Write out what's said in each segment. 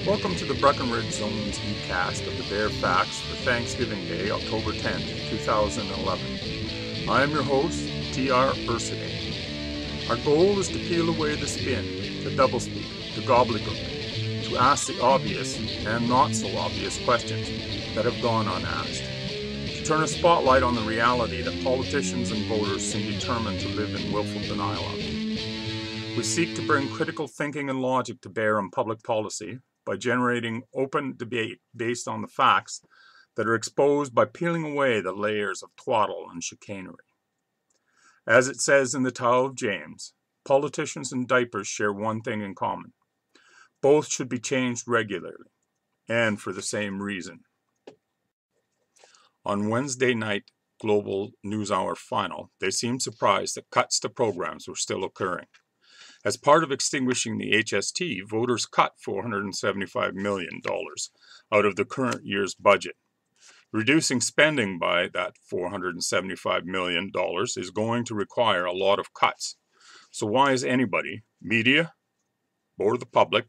Welcome to the Breckenridge Zone's e-cast of the BareFacts for Thanksgiving Day, October 10th, 2011. I am your host, T.R. Ursine. Our goal is to peel away the spin, the doublespeak, the gobbledygook, to ask the obvious and not so obvious questions that have gone unasked, to turn a spotlight on the reality that politicians and voters seem determined to live in willful denial of. We seek to bring critical thinking and logic to bear on public policy by generating open debate based on the facts that are exposed by peeling away the layers of twaddle and chicanery. As it says in the Tao of James, politicians and diapers share one thing in common. Both should be changed regularly, and for the same reason. On Wednesday night Global NewsHour final, they seemed surprised that cuts to programs were still occurring. As part of extinguishing the HST, voters cut $475 million out of the current year's budget. Reducing spending by that $475 million is going to require a lot of cuts. So why is anybody, media, or the public,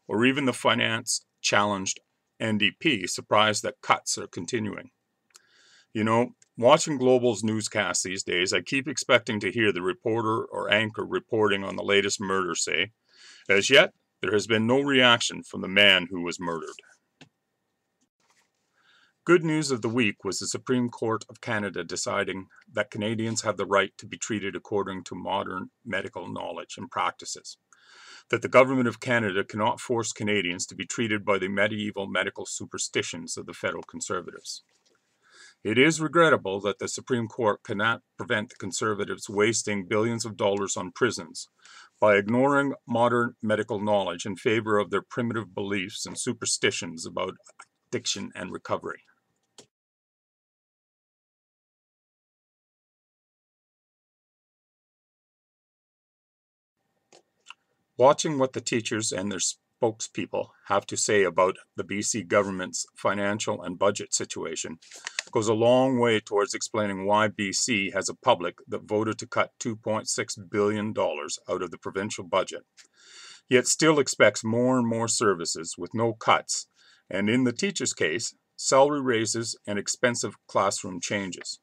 or even the finance-challenged NDP, surprised that cuts are continuing? You know, watching Global's newscasts these days, I keep expecting to hear the reporter or anchor reporting on the latest murder say, "As yet, there has been no reaction from the man who was murdered." Good news of the week was the Supreme Court of Canada deciding that Canadians have the right to be treated according to modern medical knowledge and practices, that the Government of Canada cannot force Canadians to be treated by the medieval medical superstitions of the federal Conservatives. It is regrettable that the Supreme Court cannot prevent the Conservatives wasting billions of dollars on prisons by ignoring modern medical knowledge in favor of their primitive beliefs and superstitions about addiction and recovery. Watching what the teachers and their spokespeople have to say about the BC government's financial and budget situation goes a long way towards explaining why BC has a public that voted to cut $2.6 billion out of the provincial budget, yet still expects more and more services with no cuts, and in the teachers' case, salary raises and expensive classroom changes.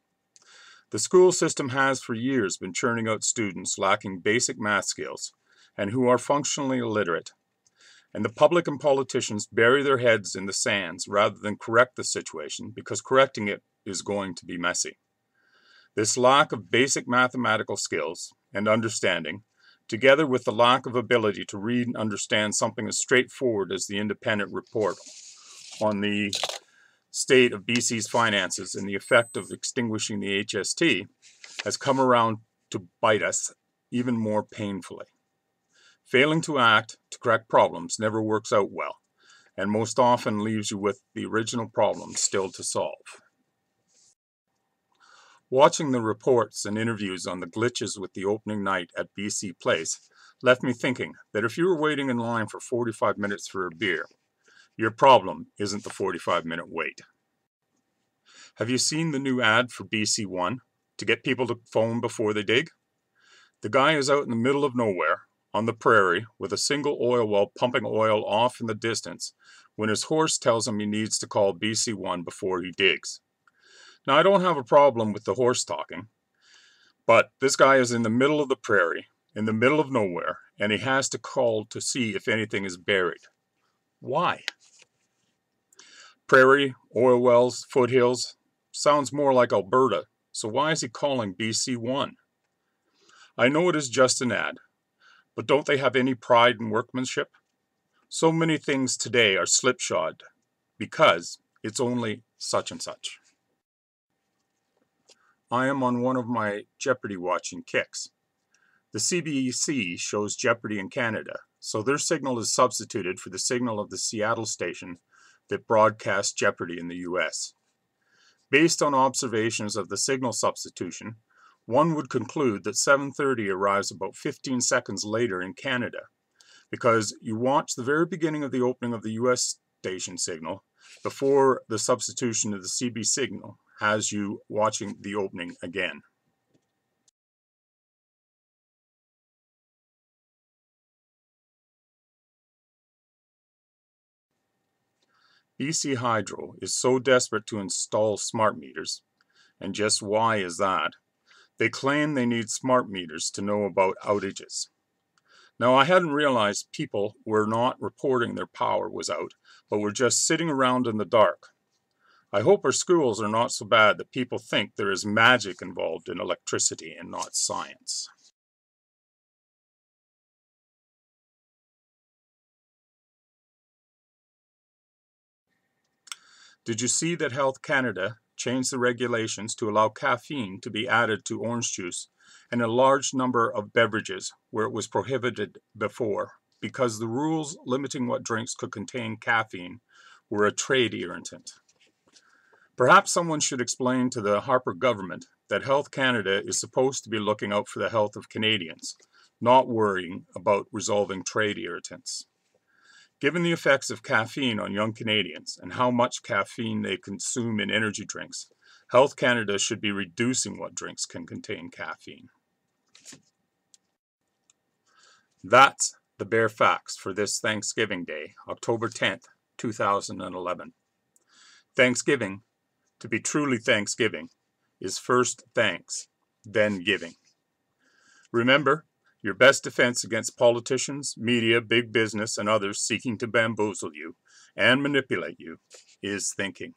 The school system has for years been churning out students lacking basic math skills and who are functionally illiterate, and the public and politicians bury their heads in the sands rather than correct the situation because correcting it is going to be messy. This lack of basic mathematical skills and understanding, together with the lack of ability to read and understand something as straightforward as the independent report on the state of BC's finances and the effect of extinguishing the HST, has come around to bite us even more painfully. Failing to act to correct problems never works out well, and most often leaves you with the original problem still to solve. Watching the reports and interviews on the glitches with the opening night at BC Place left me thinking that if you were waiting in line for 45 minutes for a beer, your problem isn't the 45-minute wait. Have you seen the new ad for BC One to get people to phone before they dig? The guy is out in the middle of nowhere, on the prairie, with a single oil well pumping oil off in the distance, when his horse tells him he needs to call BC One before he digs. Now, I don't have a problem with the horse talking, but this guy is in the middle of the prairie, in the middle of nowhere, and he has to call to see if anything is buried. Why? Prairie, oil wells, foothills, sounds more like Alberta, so why is he calling BC One? I know it is just an ad, but don't they have any pride in workmanship? So many things today are slipshod because it's only such and such. I am on one of my Jeopardy watching kicks. The CBC shows Jeopardy in Canada, so their signal is substituted for the signal of the Seattle station that broadcasts Jeopardy in the US. Based on observations of the signal substitution, one would conclude that 7:30 arrives about 15 seconds later in Canada, because you watch the very beginning of the opening of the US station signal before the substitution of the CB signal has you watching the opening again. BC Hydro is so desperate to install smart meters, and just why is that? They claim they need smart meters to know about outages. Now, I hadn't realized people were not reporting their power was out, but were just sitting around in the dark. I hope our schools are not so bad that people think there is magic involved in electricity and not science. Did you see that Health Canada changed the regulations to allow caffeine to be added to orange juice and a large number of beverages where it was prohibited before because the rules limiting what drinks could contain caffeine were a trade irritant? Perhaps someone should explain to the Harper government that Health Canada is supposed to be looking out for the health of Canadians, not worrying about resolving trade irritants. Given the effects of caffeine on young Canadians and how much caffeine they consume in energy drinks, Health Canada should be reducing what drinks can contain caffeine. That's the bare facts for this Thanksgiving Day, October 10th, 2011. Thanksgiving, to be truly Thanksgiving, is first thanks, then giving. Remember, your best defense against politicians, media, big business, and others seeking to bamboozle you and manipulate you is thinking.